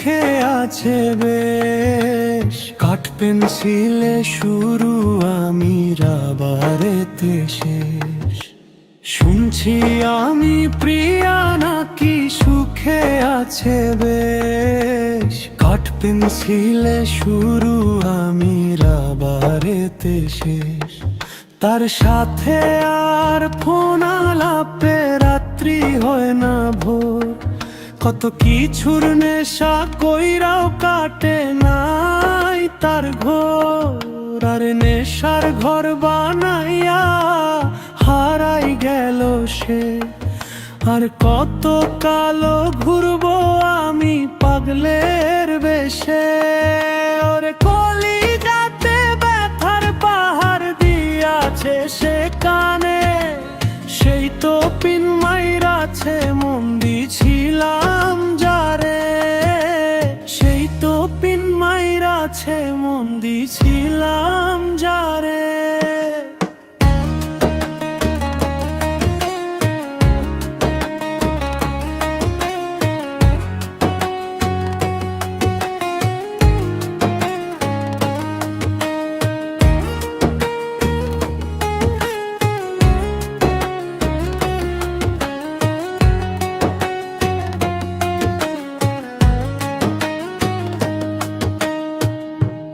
সুখে আছে বেশ। কাঠ পেন্সিলে শুরু, আমি রাবারেতে শেষ। শুনছি আমি প্রিয়া নাকি সুখে আছে বেশ। কাঠ পেন্সিলে শুরু, আমি রাবারেতে শেষ। তার সাথে আর ফোন আলাপে রাত্রি হয় না ভোর। কত কিছুর নেশা কইরাও কাটে নাই তার ঘোর। আর নেশার ঘর বানাইয়া হারাই গেল সে। আর কত কালো ঘুরবো আমি পাগলের বেশে। ওরে কলিজাতে ব্যথার পাহাড় দিয়াছে সে কানে। সেই তো পিন মাইরাছে মন দিছিলাম যারে। সেই তো পিন মাইরাছে মন দিছিলাম যারে।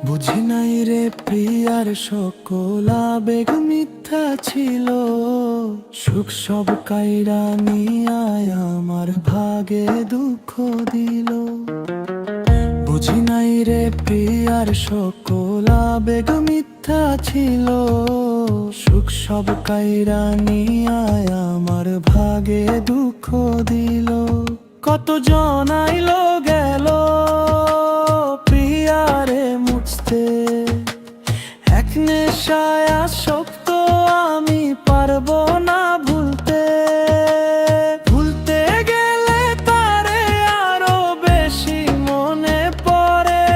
বুঝি নাই রে প্রিয়ার সকল আবেগ মিথ্যা ছিল। সুখ সব কাইরা নিয়ায় আমার ভাগে দুঃখ দিল। বুঝি নাই রে প্রিয়ার সকল আবেগ মিথ্যা ছিল। সুখ সব কাইরা নিয়ায় আমার ভাগে দুঃখ দিল। কত জন আইলো গেল প্রিয়ারে মুছতে। এক নেশায় আসক্ত আমি পারবো না ভুলতে। ভুলতে গেলে তারে আরো বেশি মনে পড়ে।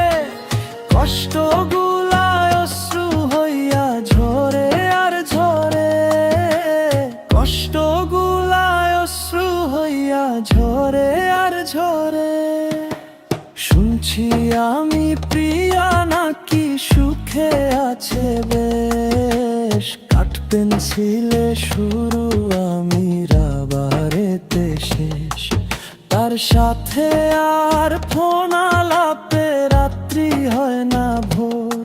কষ্টগুলায় অশ্রু হইয়া ঝরে আর ঝরে। কষ্টগুলায় অশ্রু হইয়া ঝরে আর ঝরে। শুনছি আমি প্রিয়া নাকি সুখে আছে বেশ। কাঠ পেন্সিলে শুরু, আমি রাবারেতে শেষ। তার সাথে আর ফোন আলাপে রাত্রি হয় না ভোর।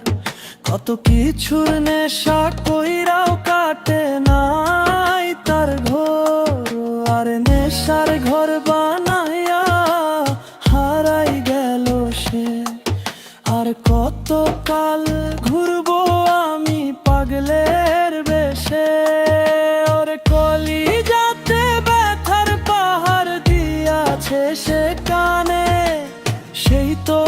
কত কিছুর নেশা কইরাও কাটে নাই তার ঘোর। আর নেশার ঘর বানাইয়া হারাই গেল সে। আর কত কাল ঘুরবো আমি পাগলের বেশে। ওরে কলিজাতে ব্যথার পাহাড় দিয়াছে সে কানে। সেই তো